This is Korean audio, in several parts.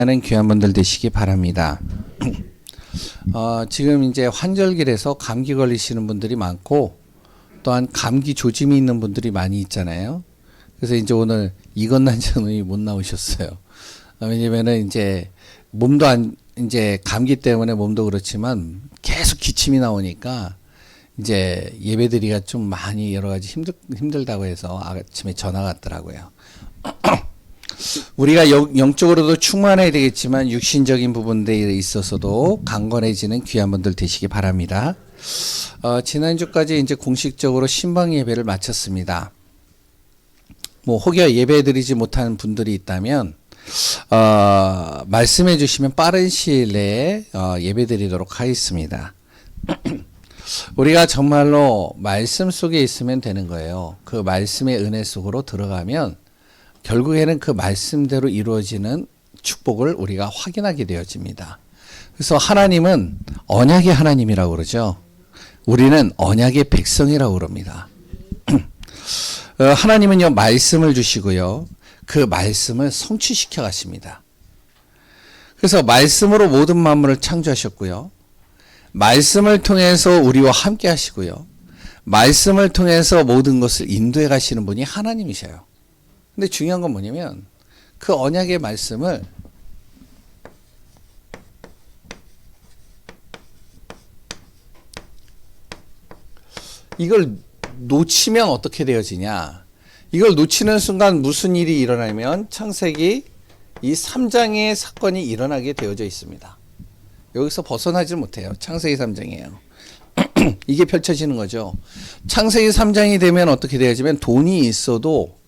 하는 귀한 분들 되시기 바랍니다. 지금 이제 환절기라서 감기 걸리시는 분들이 많고 또한 감기 조짐이 있는 분들이 많이 있잖아요. 그래서 이제 오늘 이건난 장로님이 못 나오셨어요. 왜냐면은 이제 몸도 이제 감기 때문에 몸도 그렇지만 계속 기침이 나오니까 이제 예배드리기가 좀 많이 여러 가지 힘들다고 해서 아침에 전화가 왔더라고요. 우리가 영적으로도 충만해야 되겠지만 육신적인 부분들에 있어서도 강건해지는 귀한 분들 되시기 바랍니다. 지난주까지 이제 공식적으로 신방 예배를 마쳤습니다. 혹여 예배 드리지 못한 분들이 있다면 말씀해 주시면 빠른 시일 내에 예배 드리도록 하겠습니다. 우리가 정말로 말씀 속에 있으면 되는 거예요. 그 말씀의 은혜 속으로 들어가면 결국에는 그 말씀대로 이루어지는 축복을 우리가 확인하게 되어집니다. 그래서 하나님은 언약의 하나님이라고 그러죠. 우리는 언약의 백성이라고 그럽니다. 하나님은요, 말씀을 주시고요, 그 말씀을 성취시켜 가십니다. 그래서 말씀으로 모든 만물을 창조하셨고요, 말씀을 통해서 우리와 함께 하시고요, 말씀을 통해서 모든 것을 인도해 가시는 분이 하나님이셔요. 근데 중요한 건 뭐냐면 그 언약의 말씀을 이걸 놓치면 어떻게 되어지냐. 이걸 놓치는 순간 무슨 일이 일어나면 창세기 이 3장의 사건이 일어나게 되어져 있습니다. 여기서 벗어나지 못해요. 창세기 3장이에요. 이게 펼쳐지는 거죠. 창세기 3장이 되면 어떻게 되어지면 돈이 있어도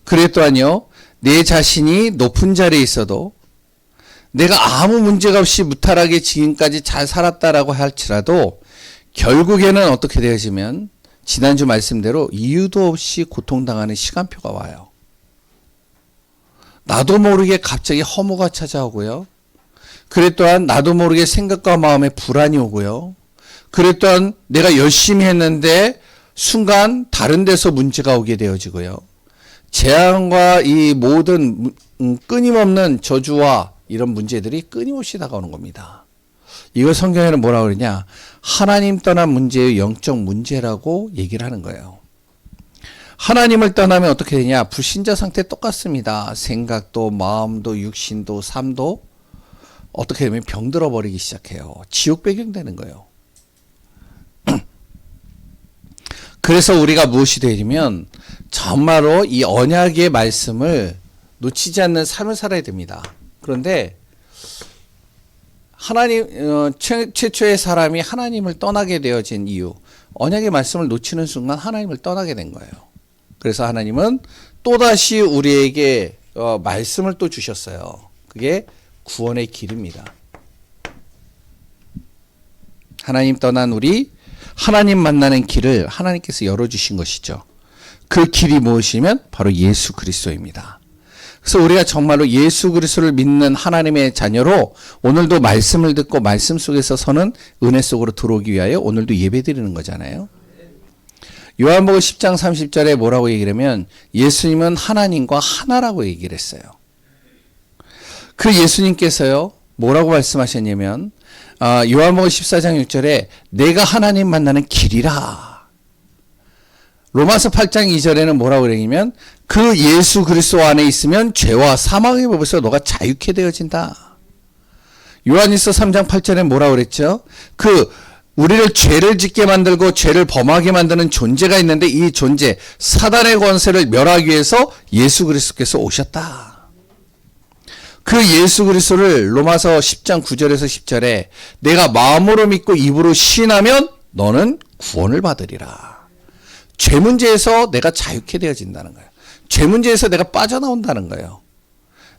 그래 또한요, 내 자신이 높은 자리에 있어도 내가 아무 문제가 없이 무탈하게 지금까지 잘 살았다라고 할지라도 결국에는 어떻게 되어지면 지난주 말씀대로 이유도 없이 고통당하는 시간표가 와요. 나도 모르게 갑자기 허무가 찾아오고요. 그래 또한 나도 모르게 생각과 마음에 불안이 오고요. 그래 또한 내가 열심히 했는데 순간 다른 데서 문제가 오게 되어지고요. 재앙과 이 모든 끊임없는 저주와 이런 문제들이 끊임없이 다가오는 겁니다. 이걸 성경에는 뭐라고 그러냐? 하나님 떠난 문제의 영적 문제라고 얘기를 하는 거예요. 하나님을 떠나면 어떻게 되냐? 불신자 상태 똑같습니다. 생각도 마음도 육신도 삶도 어떻게 되면 병들어 버리기 시작해요. 지옥 배경되는 거예요. 그래서 우리가 무엇이 되냐면 정말로 이 언약의 말씀을 놓치지 않는 삶을 살아야 됩니다. 그런데 하나님 최초의 사람이 하나님을 떠나게 되어진 이유, 언약의 말씀을 놓치는 순간 하나님을 떠나게 된 거예요. 그래서 하나님은 또다시 우리에게 말씀을 또 주셨어요. 그게 구원의 길입니다. 하나님 떠난 우리 하나님 만나는 길을 하나님께서 열어주신 것이죠. 그 길이 무엇이면 바로 예수 그리스도입니다. 그래서 우리가 정말로 예수 그리스도를 믿는 하나님의 자녀로 오늘도 말씀을 듣고 말씀 속에서 서는 은혜 속으로 들어오기 위하여 오늘도 예배드리는 거잖아요. 요한복음 10장 30절에 뭐라고 얘기를 하면 예수님은 하나님과 하나라고 얘기를 했어요. 그 예수님께서요, 뭐라고 말씀하셨냐면 요한복음 14장 6절에 내가 하나님 만나는 길이라. 로마서 8장 2절에는 뭐라고 그러냐면 그 예수 그리스도 안에 있으면 죄와 사망의 법에서 너가 자유케 되어진다. 요한일서 3장 8절에 뭐라고 그랬죠? 우리를 죄를 짓게 만들고 죄를 범하게 만드는 존재가 있는데 이 존재 사단의 권세를 멸하기 위해서 예수 그리스도께서 오셨다. 그 예수 그리스도를 로마서 10장 9절에서 10절에 내가 마음으로 믿고 입으로 시인하면 너는 구원을 받으리라. 죄 문제에서 내가 자유케 되어진다는 거예요. 죄 문제에서 내가 빠져나온다는 거예요.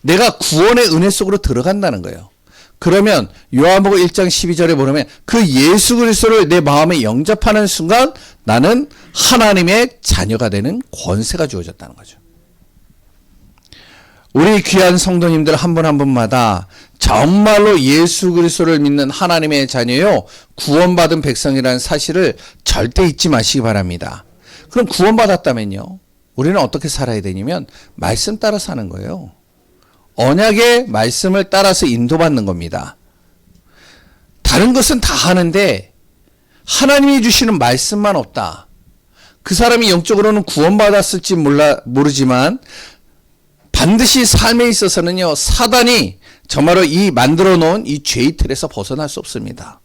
내가 구원의 은혜 속으로 들어간다는 거예요. 그러면 요한복음 1장 12절에 보면 그 예수 그리스도를 내 마음에 영접하는 순간 나는 하나님의 자녀가 되는 권세가 주어졌다는 거죠. 우리 귀한 성도님들 한 분 한 분마다 정말로 예수 그리스도를 믿는 하나님의 자녀요, 구원받은 백성이라는 사실을 절대 잊지 마시기 바랍니다. 그럼 구원받았다면요, 우리는 어떻게 살아야 되냐면 말씀 따라 사는 거예요. 언약의 말씀을 따라서 인도받는 겁니다. 다른 것은 다 하는데 하나님이 주시는 말씀만 없다. 그 사람이 영적으로는 구원받았을지 모르지만 반드시 삶에 있어서는요, 사단이 정말로 이 만들어 놓은 이 죄의 틀에서 벗어날 수 없습니다.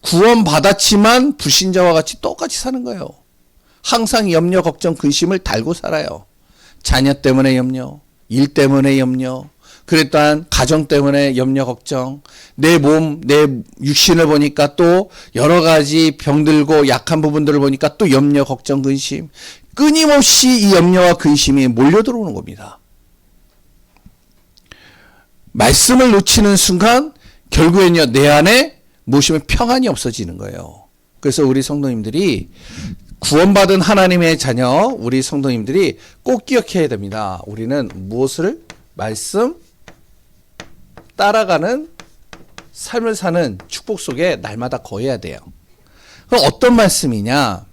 구원받았지만 불신자와 같이 똑같이 사는 거예요. 항상 염려, 걱정, 근심을 달고 살아요. 자녀 때문에 염려, 일 때문에 염려, 그래 또한 가정 때문에 염려, 걱정, 내 몸, 내 육신을 보니까 또 여러 가지 병들고 약한 부분들을 보니까 또 염려, 걱정, 근심, 끊임없이 이 염려와 근심이 몰려들어오는 겁니다. 말씀을 놓치는 순간 결국엔요, 내 안에 무엇이면 평안이 없어지는 거예요. 그래서 우리 성도님들이 구원받은 하나님의 자녀, 우리 성도님들이 꼭 기억해야 됩니다. 우리는 무엇을? 말씀 따라가는 삶을 사는 축복 속에 날마다 거해야 돼요. 그럼 어떤 말씀이냐?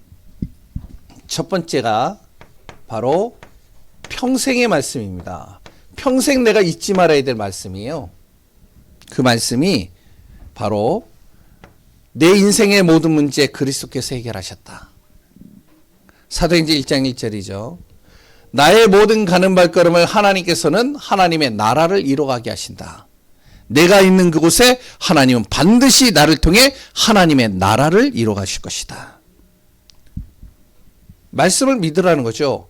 첫 번째가 바로 평생의 말씀입니다. 평생 내가 잊지 말아야 될 말씀이에요. 그 말씀이 바로 내 인생의 모든 문제 그리스도께서 해결하셨다. 사도행전 1장 1절이죠. 나의 모든 가는 발걸음을 하나님께서는 하나님의 나라를 이루어가게 하신다. 내가 있는 그곳에 하나님은 반드시 나를 통해 하나님의 나라를 이루어가실 것이다. 말씀을 믿으라는 거죠.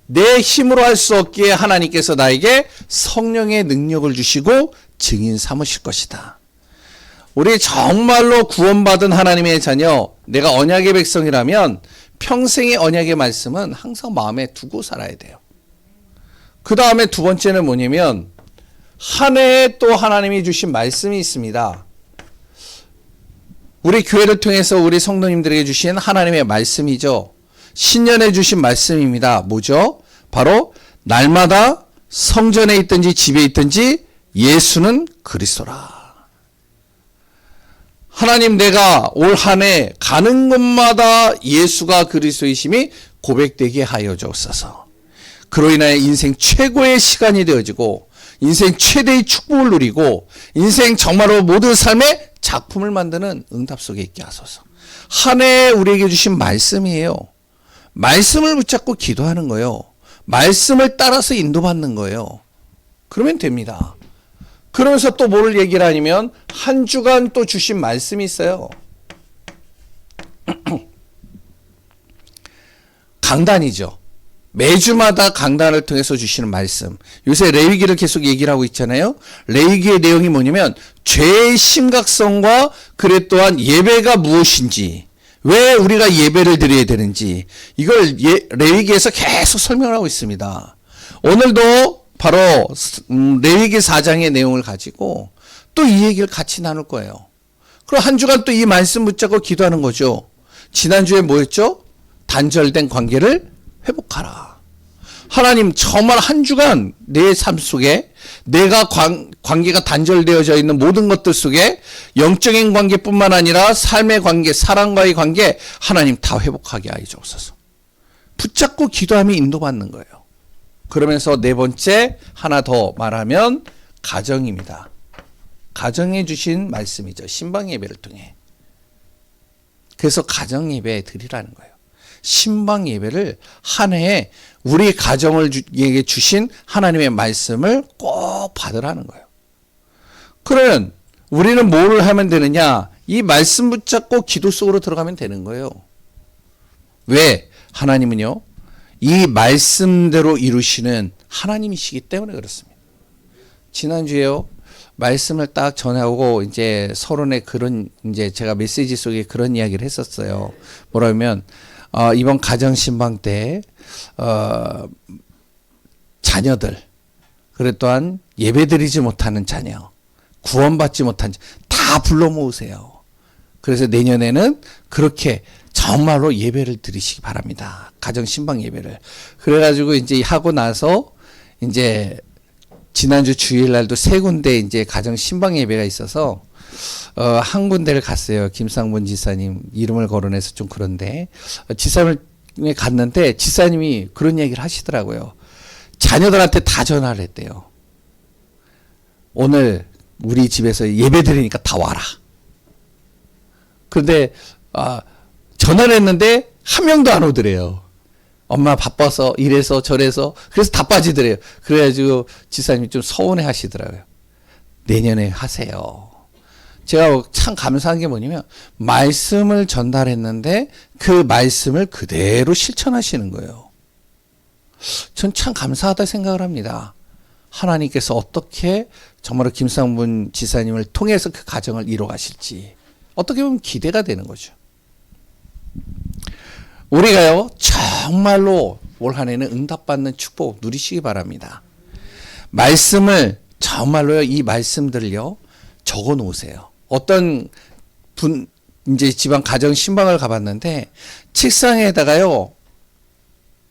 내 힘으로 할 수 없기에 하나님께서 나에게 성령의 능력을 주시고 증인 삼으실 것이다. 우리 정말로 구원받은 하나님의 자녀, 내가 언약의 백성이라면 평생의 언약의 말씀은 항상 마음에 두고 살아야 돼요. 그 다음에 두 번째는 뭐냐면 한 해에 또 하나님이 주신 말씀이 있습니다. 우리 교회를 통해서 우리 성도님들에게 주신 하나님의 말씀이죠. 신년에 주신 말씀입니다. 뭐죠? 바로 날마다 성전에 있든지 집에 있든지 예수는 그리스도라. 하나님, 내가 올 한 해 가는 곳마다 예수가 그리스도이심이 고백되게 하여 주옵소서. 그로 인하여 인생 최고의 시간이 되어지고 인생 최대의 축복을 누리고 인생 정말로 모든 삶의 작품을 만드는 응답 속에 있게 하소서. 한 해 우리에게 주신 말씀이에요. 말씀을 붙잡고 기도하는 거예요. 말씀을 따라서 인도받는 거예요. 그러면 됩니다. 그러면서 또 뭘 얘기를 하냐면 한 주간 또 주신 말씀이 있어요. 강단이죠. 매주마다 강단을 통해서 주시는 말씀. 요새 레위기를 계속 얘기를 하고 있잖아요. 레위기의 내용이 뭐냐면 죄의 심각성과 그래 또한 예배가 무엇인지, 왜 우리가 예배를 드려야 되는지 이걸 레위기에서 계속 설명을 하고 있습니다. 오늘도 바로 레위기 4장의 내용을 가지고 또 이 얘기를 같이 나눌 거예요. 그럼 한 주간 또 이 말씀 붙잡고 기도하는 거죠. 지난주에 뭐였죠? 단절된 관계를 회복하라. 하나님, 정말 한 주간 내 삶 속에 내가 관계가 단절되어져 있는 모든 것들 속에 영적인 관계뿐만 아니라 삶의 관계, 사랑과의 관계 하나님 다 회복하게 하여 주옵소서. 붙잡고 기도하며 인도받는 거예요. 그러면서 네 번째 하나 더 말하면 가정입니다. 가정에 주신 말씀이죠. 신방 예배를 통해. 그래서 가정 예배 드리라는 거예요. 신방 예배를 한 해에 우리 가정에게 주신 하나님의 말씀을 꼭 받으라는 거예요. 그러면 우리는 뭘 하면 되느냐? 이 말씀 붙잡고 기도 속으로 들어가면 되는 거예요. 왜? 하나님은요, 이 말씀대로 이루시는 하나님이시기 때문에 그렇습니다. 지난주에요, 말씀을 딱 전하고 이제 서론에 그런 이제 제가 메시지 속에 그런 이야기를 했었어요. 뭐라면 이번 가정 신방 때 자녀들, 그래 또한 예배드리지 못하는 자녀, 구원받지 못한 다 불러 모으세요. 그래서 내년에는 그렇게 정말로 예배를 드리시기 바랍니다. 가정 신방 예배를. 그래가지고 이제 하고 나서 이제 지난주 주일날도 세 군데 이제 가정 신방 예배가 있어서 한 군데를 갔어요. 김상문 지사님 이름을 거론해서 좀 그런데 지사님에 갔는데 지사님이 그런 얘기를 하시더라고요. 자녀들한테 다 전화를 했대요. 오늘 우리 집에서 예배 드리니까 다 와라. 그런데 전화를 했는데 한 명도 안 오더래요. 엄마 바빠서 이래서 저래서 그래서 다 빠지더래요. 그래가지고 지사님이 좀 서운해 하시더라고요. 내년에 하세요. 제가 참 감사한 게 뭐냐면 말씀을 전달했는데 그 말씀을 그대로 실천하시는 거예요. 전 참 감사하다 생각을 합니다. 하나님께서 어떻게 정말로 김상문 지사님을 통해서 그 가정을 이뤄가실지 어떻게 보면 기대가 되는 거죠. 우리가요 정말로 올 한 해는 응답받는 축복 누리시기 바랍니다. 말씀을 정말로요 이 말씀들을요 적어 놓으세요. 어떤 분 이제 집안 가정 신방을 가봤는데 책상에다가요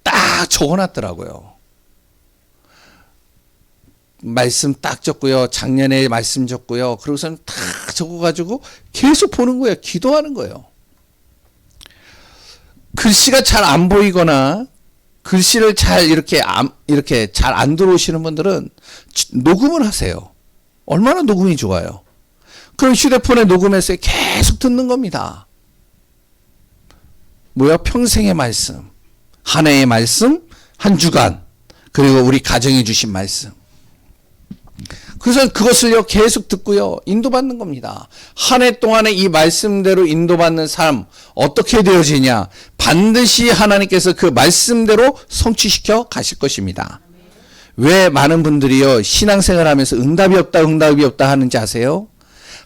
딱 적어놨더라고요. 말씀 딱 적고요. 작년에 말씀 적고요. 그러고서는 다 적어가지고 계속 보는 거예요. 기도하는 거예요. 글씨가 잘 안 보이거나 글씨를 잘 이렇게 잘 안 들어오시는 분들은 녹음을 하세요. 얼마나 녹음이 좋아요. 그럼 휴대폰에 녹음해서 계속 듣는 겁니다. 뭐야? 평생의 말씀, 한 해의 말씀, 한 주간, 그리고 우리 가정에 주신 말씀. 그래서 그것을요 계속 듣고요 인도받는 겁니다. 한 해 동안에 이 말씀대로 인도받는 삶 어떻게 되어지냐? 반드시 하나님께서 그 말씀대로 성취시켜 가실 것입니다. 왜 많은 분들이요 신앙생활 하면서 응답이 없다 하는지 아세요?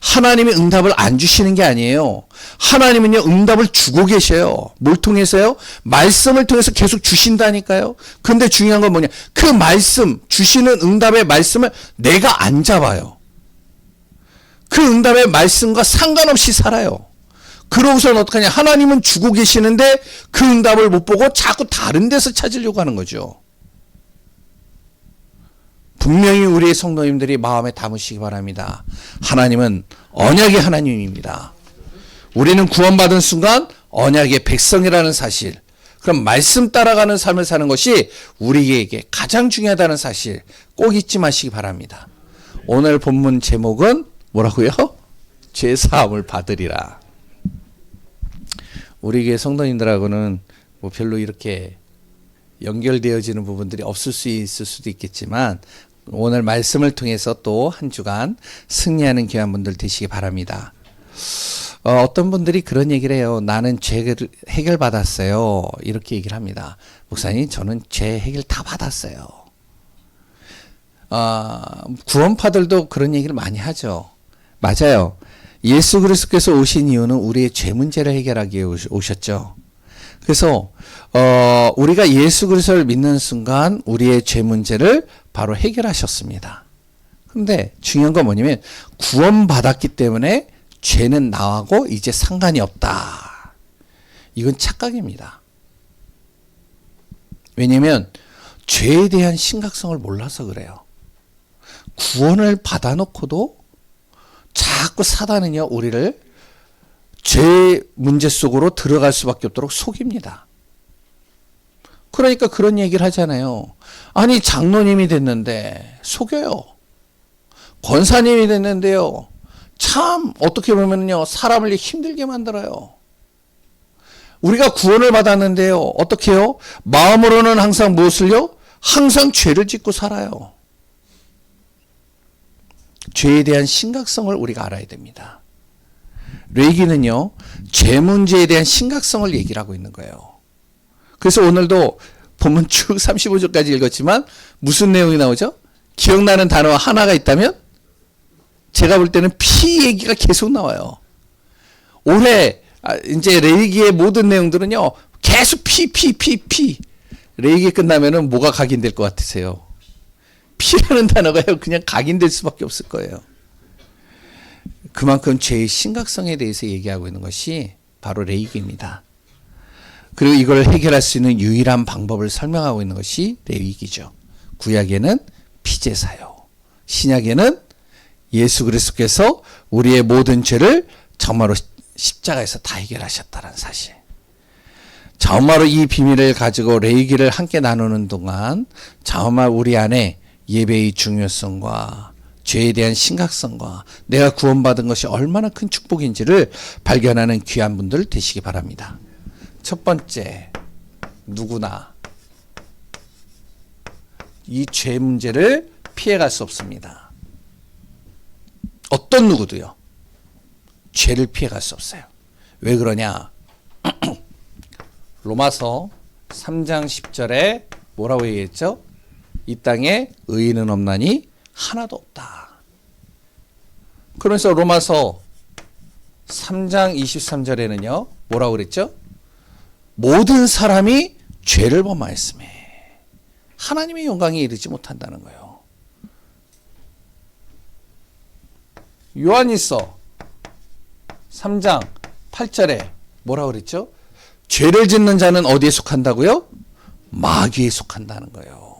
하나님이 응답을 안 주시는 게 아니에요. 하나님은요 응답을 주고 계셔요. 뭘 통해서요? 말씀을 통해서 계속 주신다니까요. 근데 중요한 건 뭐냐? 그 말씀, 주시는 응답의 말씀을 내가 안 잡아요. 그 응답의 말씀과 상관없이 살아요. 그러고서는 어떡하냐? 하나님은 주고 계시는데 그 응답을 못 보고 자꾸 다른 데서 찾으려고 하는 거죠. 분명히 우리의 성도님들이 마음에 담으시기 바랍니다. 하나님은 언약의 하나님입니다. 우리는 구원받은 순간 언약의 백성이라는 사실, 그럼 말씀 따라가는 삶을 사는 것이 우리에게 가장 중요하다는 사실 꼭 잊지 마시기 바랍니다. 오늘 본문 제목은 뭐라고요? 죄사함을 받으리라. 우리 교회 성도님들하고는 뭐 별로 이렇게 연결되어지는 부분들이 없을 수 있을 수도 있겠지만 오늘 말씀을 통해서 또 한 주간 승리하는 귀한 분들 되시기 바랍니다. 어떤 분들이 그런 얘기를 해요. 나는 죄 해결 받았어요. 이렇게 얘기를 합니다. 목사님, 저는 죄 해결 다 받았어요. 구원파들도 그런 얘기를 많이 하죠. 맞아요. 예수 그리스도께서 오신 이유는 우리의 죄 문제를 해결하기 위해 오셨죠. 그래서 우리가 예수 그리스도를 믿는 순간 우리의 죄 문제를 바로 해결하셨습니다. 그런데 중요한 건 뭐냐면 구원받았기 때문에 죄는 나하고 이제 상관이 없다. 이건 착각입니다. 왜냐하면 죄에 대한 심각성을 몰라서 그래요. 구원을 받아놓고도 자꾸 사단은요 우리를 죄 문제 속으로 들어갈 수밖에 없도록 속입니다. 그러니까 그런 얘기를 하잖아요. 아니 장로님이 됐는데 속여요. 권사님이 됐는데요. 참 어떻게 보면요 사람을 힘들게 만들어요. 우리가 구원을 받았는데요. 어떻게 해요? 마음으로는 항상 무엇을요? 항상 죄를 짓고 살아요. 죄에 대한 심각성을 우리가 알아야 됩니다. 레위기는요 죄 문제에 대한 심각성을 얘기를 하고 있는 거예요. 그래서 오늘도 본문 쭉 35절까지 읽었지만 무슨 내용이 나오죠? 기억나는 단어 하나가 있다면 제가 볼 때는 피 얘기가 계속 나와요. 올해 이제 레위기의 모든 내용들은요 계속 피. 레위기 끝나면은 뭐가 각인될 것 같으세요? 피라는 단어가요 그냥 각인될 수밖에 없을 거예요. 그만큼 죄의 심각성에 대해서 얘기하고 있는 것이 바로 레위기입니다. 그리고 이걸 해결할 수 있는 유일한 방법을 설명하고 있는 것이 레위기죠. 구약에는 피제사요. 신약에는 예수 그리스도께서 우리의 모든 죄를 정말로 십자가에서 다 해결하셨다는 사실. 정말로 이 비밀을 가지고 레위기를 함께 나누는 동안 정말 우리 안에 예배의 중요성과 죄에 대한 심각성과 내가 구원받은 것이 얼마나 큰 축복인지를 발견하는 귀한 분들 되시기 바랍니다. 첫 번째, 누구나 이 죄 문제를 피해갈 수 없습니다. 어떤 누구도요. 죄를 피해갈 수 없어요. 왜 그러냐? 로마서 3장 10절에 뭐라고 얘기했죠? 이 땅에 의인은 없나니 하나도 없다. 그러면서 로마서 3장 23절에는요. 뭐라고 그랬죠? 모든 사람이 죄를 범하였음에 하나님의 영광에 이르지 못한다는 거예요. 요한일서 3장 8절에 뭐라고 그랬죠? 죄를 짓는 자는 어디에 속한다고요? 마귀에 속한다는 거예요.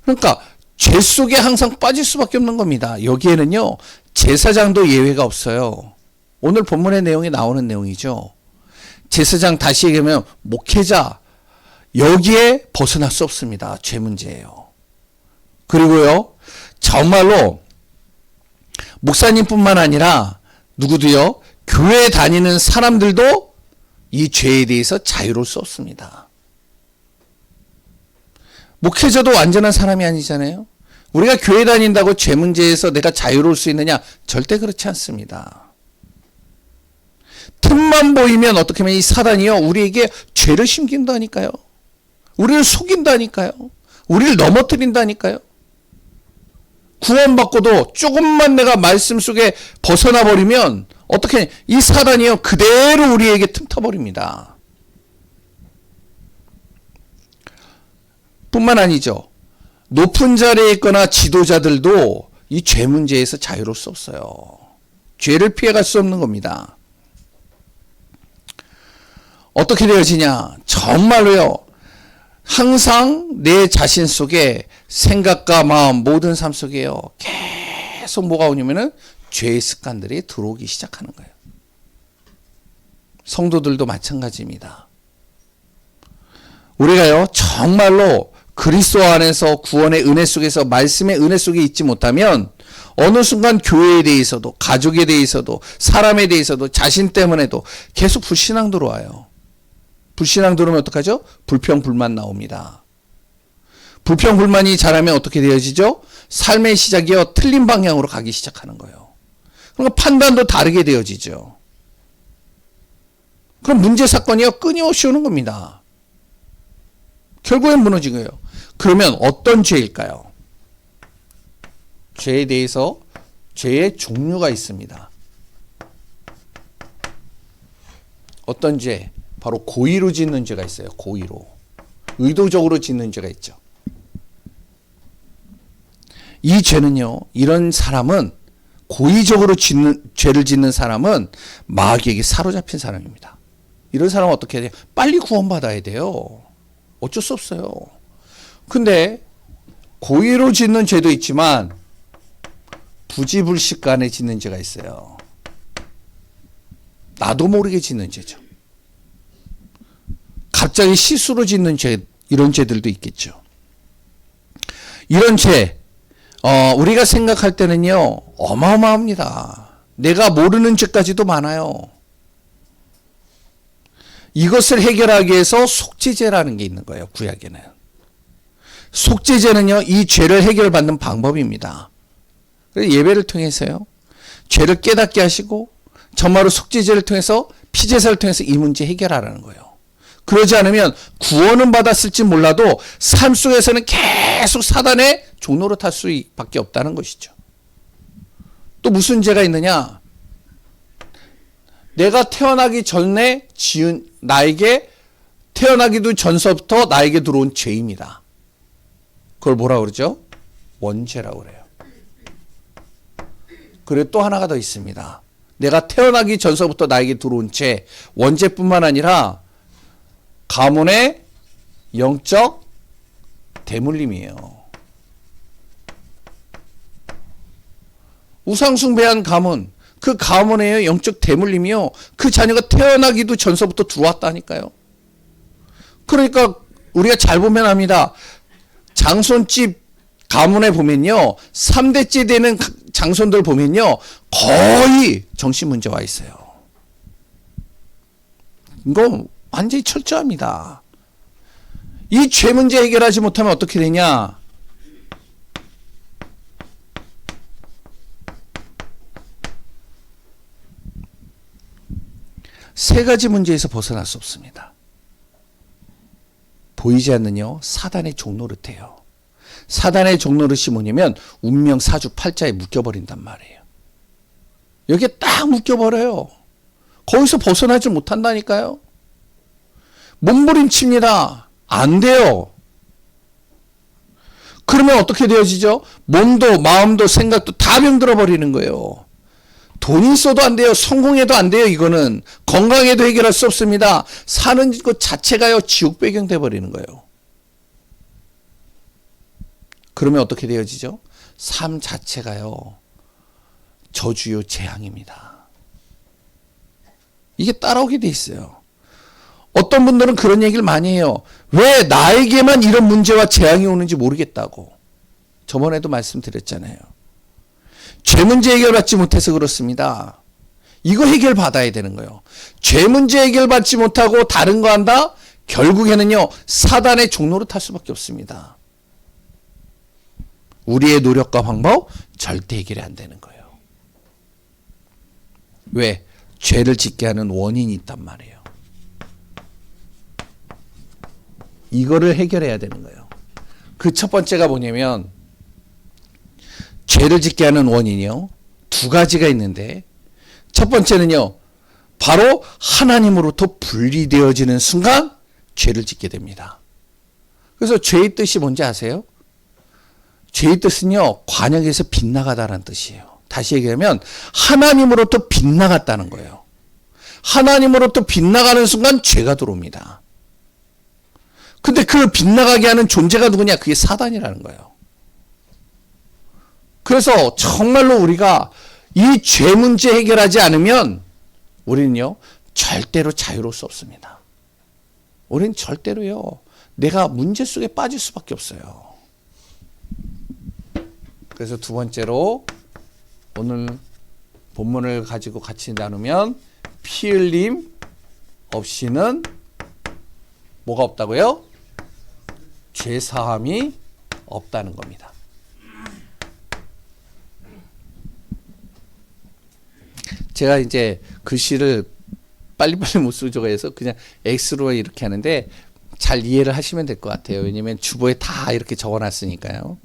그러니까 죄 속에 항상 빠질 수밖에 없는 겁니다. 여기에는요. 제사장도 예외가 없어요. 오늘 본문의 내용에 나오는 내용이죠. 제사장 다시 얘기하면 목회자 여기에 벗어날 수 없습니다. 죄 문제예요. 그리고요. 정말로 목사님뿐만 아니라 누구도요. 교회 다니는 사람들도 이 죄에 대해서 자유로울 수 없습니다. 목회자도 완전한 사람이 아니잖아요. 우리가 교회 다닌다고 죄 문제에서 내가 자유로울 수 있느냐? 절대 그렇지 않습니다. 틈만 보이면 어떻게 하면 이 사단이요. 우리에게 죄를 심긴다니까요. 우리를 속인다니까요. 우리를 넘어뜨린다니까요. 구원받고도 조금만 내가 말씀 속에 벗어나 버리면 어떻게 이 사단이요. 그대로 우리에게 틈타버립니다. 뿐만 아니죠. 높은 자리에 있거나 지도자들도 이 죄 문제에서 자유로울 수 없어요. 죄를 피해갈 수 없는 겁니다. 어떻게 되어지냐? 정말로요. 항상 내 자신 속에 생각과 마음 모든 삶 속에요. 계속 뭐가 오냐면은 죄의 습관들이 들어오기 시작하는 거예요. 성도들도 마찬가지입니다. 우리가요. 정말로 그리스도 안에서 구원의 은혜 속에서 말씀의 은혜 속에 있지 못하면 어느 순간 교회에 대해서도 가족에 대해서도 사람에 대해서도 자신 때문에도 계속 불신앙 들어와요. 불신앙 들어오면 어떡하죠? 불평불만 나옵니다. 불평불만이 자라면 어떻게 되어지죠? 삶의 시작이요. 틀린 방향으로 가기 시작하는 거예요. 그러니까 판단도 다르게 되어지죠. 그럼 문제 사건이요. 끊임없이 오는 겁니다. 결국엔 무너진 거예요. 그러면 어떤 죄일까요? 죄에 대해서 죄의 종류가 있습니다. 어떤 죄? 바로 고의로 짓는 죄가 있어요. 고의로. 의도적으로 짓는 죄가 있죠. 이 죄는요. 이런 사람은 고의적으로 죄를 짓는 사람은 마귀에게 사로잡힌 사람입니다. 이런 사람은 어떻게 해야 돼요? 빨리 구원받아야 돼요. 어쩔 수 없어요. 근데 고의로 짓는 죄도 있지만 부지불식간에 짓는 죄가 있어요. 나도 모르게 짓는 죄죠. 갑자기 실수로 짓는 죄, 이런 죄들도 있겠죠. 이런 죄, 우리가 생각할 때는요, 어마어마합니다. 내가 모르는 죄까지도 많아요. 이것을 해결하기 위해서 속죄제라는 게 있는 거예요, 구약에는. 속죄제는요, 이 죄를 해결받는 방법입니다. 그래서 예배를 통해서요, 죄를 깨닫게 하시고, 정말로 속죄제를 통해서, 피제사를 통해서 이 문제 해결하라는 거예요. 그러지 않으면 구원은 받았을지 몰라도 삶 속에서는 계속 사단의 종로로 탈 수밖에 없다는 것이죠. 또 무슨 죄가 있느냐? 내가 태어나기 전에 지은 나에게 태어나기도 전서부터 나에게 들어온 죄입니다. 그걸 뭐라고 그러죠? 원죄라고 그래요. 그리고 또 하나가 더 있습니다. 내가 태어나기 전서부터 나에게 들어온 죄, 원죄뿐만 아니라 가문의 영적 대물림이에요. 우상숭배한 가문, 그 가문의 영적 대물림이요. 그 자녀가 태어나기도 전서부터 들어왔다니까요. 그러니까 우리가 잘 보면 압니다. 장손집 가문에 보면요, 3대째 되는 장손들 보면요, 거의 정신 문제 와 있어요. 이거 완전히 철저합니다. 이 죄 문제 해결하지 못하면 어떻게 되냐? 세 가지 문제에서 벗어날 수 없습니다. 보이지 않는요, 사단의 종노릇해요. 사단의 종노릇이 뭐냐면 운명 사주 팔자에 묶여버린단 말이에요. 여기에 딱 묶여버려요. 거기서 벗어나지 못한다니까요. 몸부림칩니다. 안 돼요. 그러면 어떻게 되어지죠? 몸도 마음도 생각도 다 병들어 버리는 거예요. 돈이 있어도 안 돼요. 성공해도 안 돼요. 이거는 건강에도 해결할 수 없습니다. 사는 것 자체가요, 지옥 배경 돼 버리는 거예요. 그러면 어떻게 되어지죠? 삶 자체가요, 저주요 재앙입니다. 이게 따라오게 돼 있어요. 어떤 분들은 그런 얘기를 많이 해요. 왜 나에게만 이런 문제와 재앙이 오는지 모르겠다고. 저번에도 말씀드렸잖아요. 죄 문제 해결받지 못해서 그렇습니다. 이거 해결받아야 되는 거예요. 죄 문제 해결받지 못하고 다른 거 한다? 결국에는요, 사단의 종로로 탈 수밖에 없습니다. 우리의 노력과 방법 절대 해결이 안 되는 거예요. 왜? 죄를 짓게 하는 원인이 있단 말이에요. 이거를 해결해야 되는 거예요. 그 첫 번째가 뭐냐면, 죄를 짓게 하는 원인이요, 두 가지가 있는데, 첫 번째는요, 바로 하나님으로부터 분리되어지는 순간 죄를 짓게 됩니다. 그래서 죄의 뜻이 뭔지 아세요? 죄의 뜻은요, 관역에서 빗나가다라는 뜻이에요. 다시 얘기하면 하나님으로부터 빗나갔다는 거예요. 하나님으로부터 빗나가는 순간 죄가 들어옵니다. 근데 그 빗나가게 하는 존재가 누구냐? 그게 사단이라는 거예요. 그래서 정말로 우리가 이 죄 문제 해결하지 않으면 우리는요, 절대로 자유로울 수 없습니다. 우리는 절대로요, 내가 문제 속에 빠질 수밖에 없어요. 그래서 두 번째로 오늘 본문을 가지고 같이 나누면, 피 흘림 없이는 뭐가 없다고요? 죄사함이 없다는 겁니다. 제가 이제 글씨를 빨리빨리 못 쓰고 해서 그냥 X로 이렇게 하는데 잘 이해를 하시면 될 것 같아요. 왜냐면 주보에 다 이렇게 적어놨으니까요.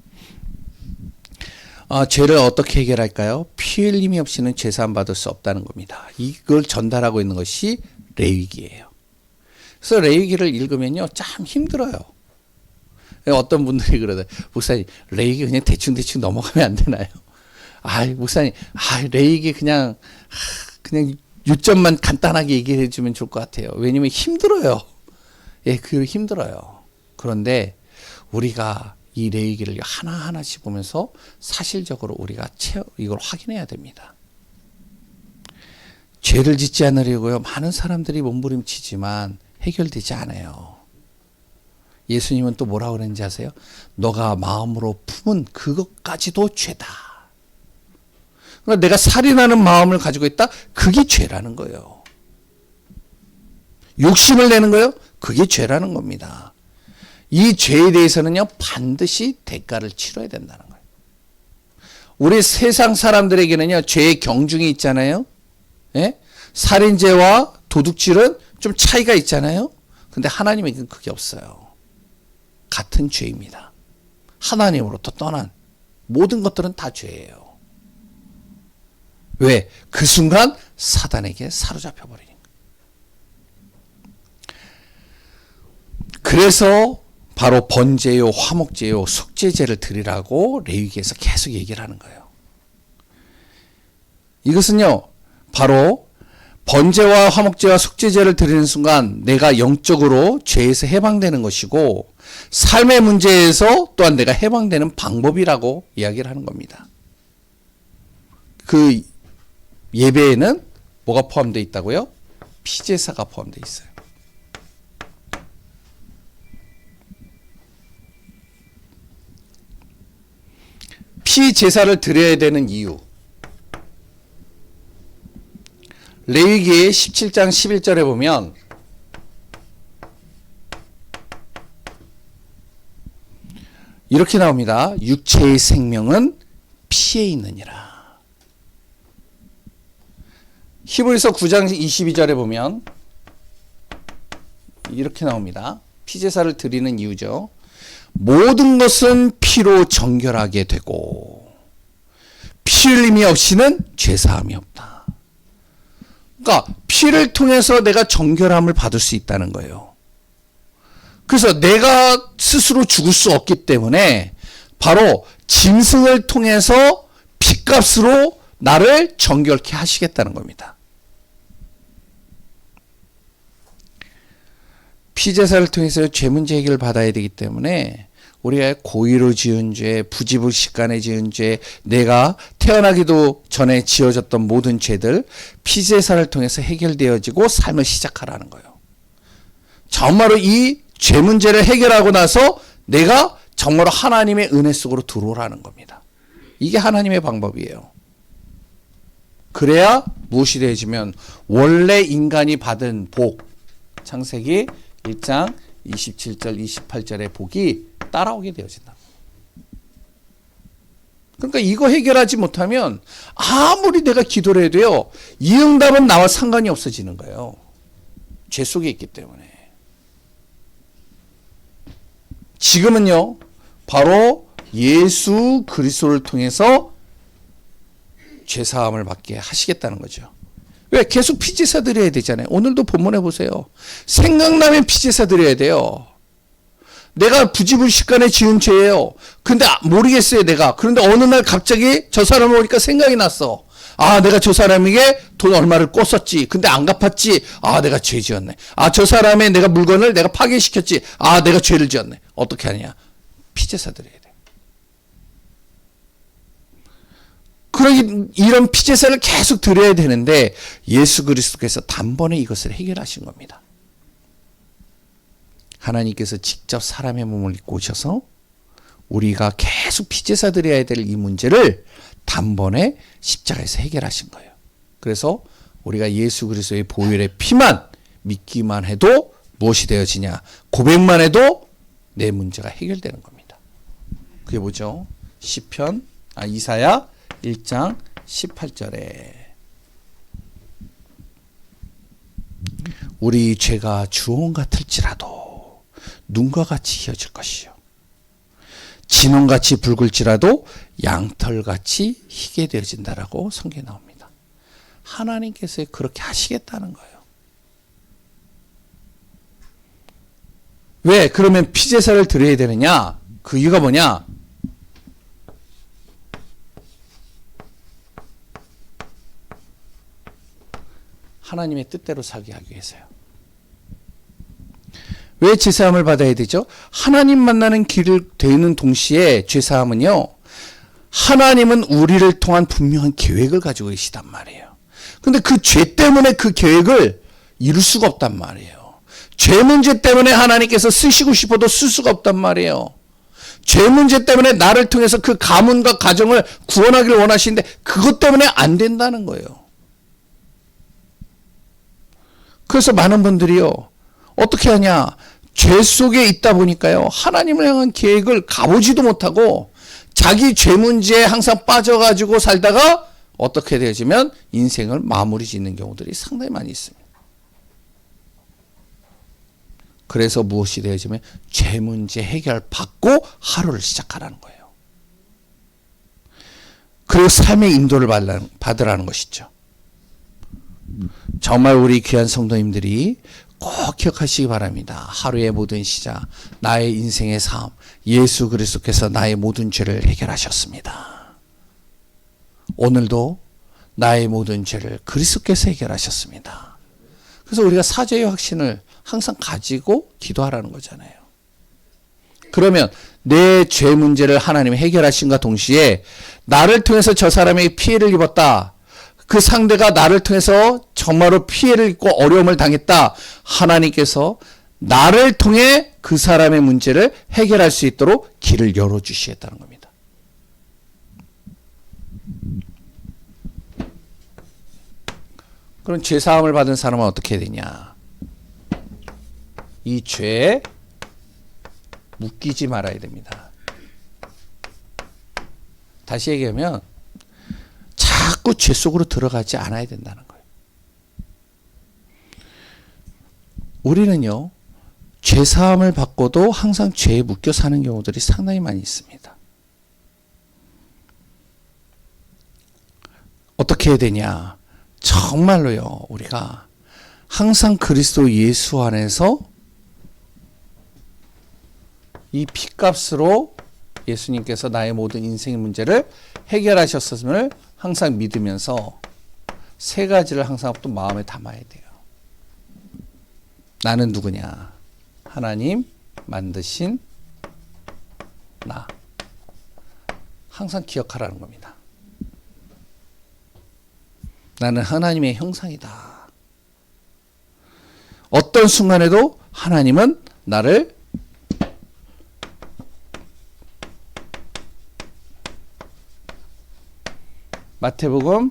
죄를 어떻게 해결할까요? 피 흘림이 없이는 죄사함 받을 수 없다는 겁니다. 이걸 전달하고 있는 것이 레위기예요. 그래서 레위기를 읽으면요, 참 힘들어요. 어떤 분들이 그러더라고요. 목사님, 레위기 그냥 대충 넘어가면 안 되나요? 목사님, 레위기 그냥 요점만 간단하게 얘기해 주면 좋을 것 같아요. 왜냐면 힘들어요. 예, 그 힘들어요. 그런데 우리가 이 레위기를 하나하나씩 보면서 사실적으로 우리가 이걸 확인해야 됩니다. 죄를 짓지 않으려고요, 많은 사람들이 몸부림치지만 해결되지 않아요. 예수님은 또 뭐라고 그랬는지 아세요? 너가 마음으로 품은 그것까지도 죄다. 그러니까 내가 살인하는 마음을 가지고 있다? 그게 죄라는 거예요. 욕심을 내는 거예요? 그게 죄라는 겁니다. 이 죄에 대해서는요, 반드시 대가를 치러야 된다는 거예요. 우리 세상 사람들에게는요, 죄의 경중이 있잖아요. 예? 살인죄와 도둑질은 좀 차이가 있잖아요. 근데 하나님에게는 그게 없어요. 같은 죄입니다. 하나님으로부터 떠난 모든 것들은 다 죄예요. 왜? 그 순간 사단에게 사로잡혀 버리니까. 그래서 바로 번제요, 화목제요, 속죄제를 드리라고 레위기에서 계속 얘기를 하는 거예요. 이것은요, 바로 번제와 화목제와 속죄제를 드리는 순간 내가 영적으로 죄에서 해방되는 것이고, 삶의 문제에서 또한 내가 해방되는 방법이라고 이야기를 하는 겁니다. 그 예배에는 뭐가 포함되어 있다고요? 피제사가 포함되어 있어요. 피 제사를 드려야 되는 이유. 레위기 17장 11절에 보면 이렇게 나옵니다. 육체의 생명은 피에 있느니라. 히브리서 9장 22절에 보면 이렇게 나옵니다. 피제사를 드리는 이유죠. 모든 것은 피로 정결하게 되고 피 흘림이 없이는 죄사함이 없다. 그러니까 피를 통해서 내가 정결함을 받을 수 있다는 거예요. 그래서 내가 스스로 죽을 수 없기 때문에 바로 짐승을 통해서 피값으로 나를 정결케 하시겠다는 겁니다. 피제사를 통해서 죄 문제 해결을 받아야 되기 때문에 우리가 고의로 지은 죄, 부지불식간에 지은 죄, 내가 태어나기도 전에 지어졌던 모든 죄들 피제사를 통해서 해결되어지고 삶을 시작하라는 거예요. 정말로 이 죄 문제를 해결하고 나서 내가 정말로 하나님의 은혜 속으로 들어오라는 겁니다. 이게 하나님의 방법이에요. 그래야 무엇이 되어지면 원래 인간이 받은 복, 창세기 1장 27절 28절의 복이 따라오게 되어진다. 그러니까 이거 해결하지 못하면 아무리 내가 기도를 해도요, 이 응답은 나와 상관이 없어지는 거예요. 죄 속에 있기 때문에. 지금은요, 바로 예수 그리스도를 통해서 죄사함을 받게 하시겠다는 거죠. 왜? 계속 피제사 드려야 되잖아요. 오늘도 본문에 보세요. 생각나면 피제사 드려야 돼요. 내가 부지불식간에 지은 죄예요. 근데 모르겠어요, 내가. 그런데 어느 날 갑자기 저 사람을 보니까 생각이 났어. 아, 내가 저 사람에게 돈 얼마를 꿨었지. 근데 안 갚았지. 아, 내가 죄 지었네. 아, 저 사람의 내가 물건을 내가 파괴시켰지. 아, 내가 죄를 지었네. 어떻게 하냐? 피제사 드려야 돼. 그러기 이런 피제사를 계속 드려야 되는데 예수 그리스도께서 단번에 이것을 해결하신 겁니다. 하나님께서 직접 사람의 몸을 입고 오셔서 우리가 계속 피제사 드려야 될 이 문제를 단번에 십자가에서 해결하신 거예요. 그래서 우리가 예수 그리스도의 보혈의 피만 믿기만 해도 무엇이 되어지냐? 고백만 해도 내 문제가 해결되는 겁니다. 그게 뭐죠? 이사야 1장 18절에 우리 죄가 주홍 같을지라도 눈과 같이 희어질 것이요 진홍같이 붉을지라도 양털같이 희게 되어진다라고 성경에 나옵니다. 하나님께서 그렇게 하시겠다는 거예요. 왜? 그러면 피제사를 드려야 되느냐? 그 이유가 뭐냐? 하나님의 뜻대로 살게 하기 위해서요. 왜 죄사함을 받아야 되죠? 하나님 만나는 길을 되는 동시에 죄사함은요, 하나님은 우리를 통한 분명한 계획을 가지고 계시단 말이에요. 근데 그 죄 때문에 그 계획을 이룰 수가 없단 말이에요. 죄 문제 때문에 하나님께서 쓰시고 싶어도 쓸 수가 없단 말이에요. 죄 문제 때문에 나를 통해서 그 가문과 가정을 구원하기를 원하시는데 그것 때문에 안 된다는 거예요. 그래서 많은 분들이요, 어떻게 하냐? 죄 속에 있다 보니까요, 하나님을 향한 계획을 가보지도 못하고 자기 죄 문제에 항상 빠져가지고 살다가 어떻게 되어지면 인생을 마무리 짓는 경우들이 상당히 많이 있습니다. 그래서 무엇이 되어지면 죄 문제 해결받고 하루를 시작하라는 거예요. 그리고 삶의 인도를 받으라는 것이죠. 정말 우리 귀한 성도님들이 꼭 기억하시기 바랍니다. 하루의 모든 시작, 나의 인생의 삶, 예수 그리스도께서 나의 모든 죄를 해결하셨습니다. 오늘도 나의 모든 죄를 그리스도께서 해결하셨습니다. 그래서 우리가 사죄의 확신을 항상 가지고 기도하라는 거잖아요. 그러면 내 죄 문제를 하나님이 해결하신과 동시에 나를 통해서 저 사람에게 피해를 입었다, 그 상대가 나를 통해서 정말로 피해를 입고 어려움을 당했다, 하나님께서 나를 통해 그 사람의 문제를 해결할 수 있도록 길을 열어주시겠다는 겁니다. 그럼 죄 사함을 받은 사람은 어떻게 되냐? 이 죄에 묶이지 말아야 됩니다. 다시 얘기하면 자꾸 죄 속으로 들어가지 않아야 된다는 거예요. 우리는요, 죄 사함을 받고도 항상 죄에 묶여 사는 경우들이 상당히 많이 있습니다. 어떻게 해야 되냐? 정말로요, 우리가 항상 그리스도 예수 안에서 이 피값으로 예수님께서 나의 모든 인생의 문제를 해결하셨음을 항상 믿으면서 세 가지를 항상 또 마음에 담아야 돼요. 나는 누구냐? 하나님 만드신 나. 항상 기억하라는 겁니다. 나는 하나님의 형상이다. 어떤 순간에도 하나님은 나를 마태복음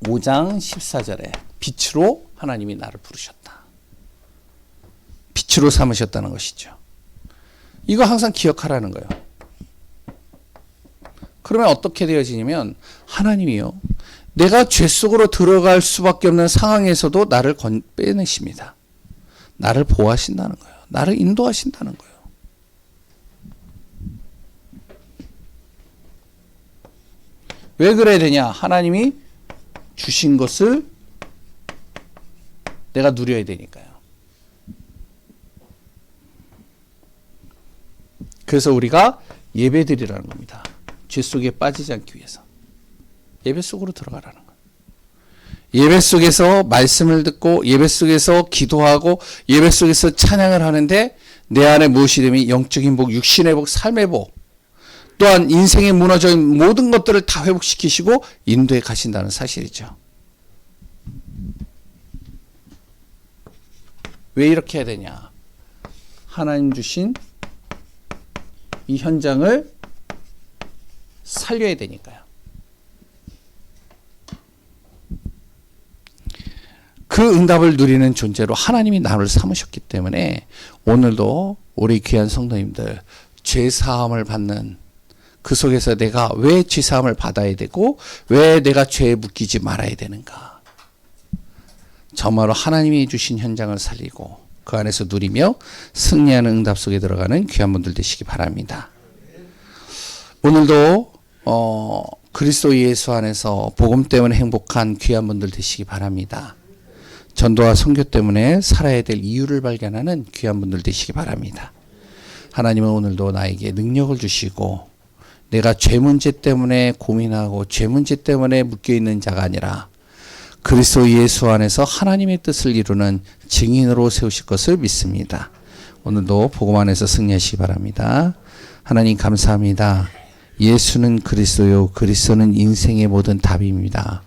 5장 14절에 빛으로 하나님이 나를 부르셨다. 빛으로 삼으셨다는 것이죠. 이거 항상 기억하라는 거예요. 그러면 어떻게 되어지냐면 하나님이요, 내가 죄 속으로 들어갈 수밖에 없는 상황에서도 나를 빼내십니다. 나를 보호하신다는 거예요. 나를 인도하신다는 거예요. 왜 그래야 되냐? 하나님이 주신 것을 내가 누려야 되니까요. 그래서 우리가 예배드리라는 겁니다. 죄 속에 빠지지 않기 위해서. 예배 속으로 들어가라는 거예요. 예배 속에서 말씀을 듣고 예배 속에서 기도하고 예배 속에서 찬양을 하는데 내 안에 무엇이 되면 영적인 복, 육신의 복, 삶의 복, 또한 인생의 무너진 모든 것들을 다 회복시키시고 인도해 가신다는 사실이죠. 왜 이렇게 해야 되냐? 하나님 주신 이 현장을 살려야 되니까요. 그 응답을 누리는 존재로 하나님이 나를 삼으셨기 때문에 오늘도 우리 귀한 성도님들 죄 사함을 받는 그 속에서 내가 왜 죄 사함을 받아야 되고 왜 내가 죄에 묶이지 말아야 되는가? 정말로 하나님이 주신 현장을 살리고 그 안에서 누리며 승리하는 응답 속에 들어가는 귀한 분들 되시기 바랍니다. 오늘도 그리스도 예수 안에서 복음 때문에 행복한 귀한 분들 되시기 바랍니다. 전도와 선교 때문에 살아야 될 이유를 발견하는 귀한 분들 되시기 바랍니다. 하나님은 오늘도 나에게 능력을 주시고 내가 죄 문제 때문에 고민하고 죄 문제 때문에 묶여있는 자가 아니라 그리스도 예수 안에서 하나님의 뜻을 이루는 증인으로 세우실 것을 믿습니다. 오늘도 복음 안에서 승리하시기 바랍니다. 하나님 감사합니다. 예수는 그리스도요, 그리스도는 인생의 모든 답입니다.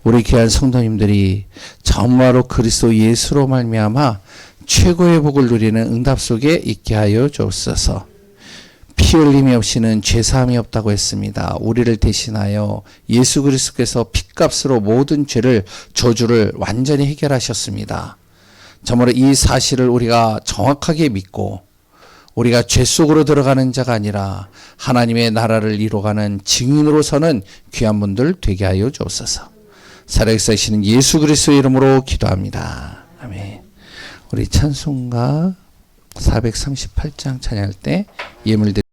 우리 귀한 성도님들이 정말로 그리스도 예수로 말미암아 최고의 복을 누리는 응답 속에 있게 하여 주옵소서. 피 흘림이 없이는 죄사함이 없다고 했습니다. 우리를 대신하여 예수 그리스도께서 핏값으로 모든 죄를, 저주를 완전히 해결하셨습니다. 정말로 이 사실을 우리가 정확하게 믿고 우리가 죄 속으로 들어가는 자가 아니라 하나님의 나라를 이루어가는 증인으로 서는 귀한 분들 되게 하여 주옵소서. 살아계시는 예수 그리스도의 이름으로 기도합니다. 아멘. 우리 찬송가 438장 찬양할 때 예물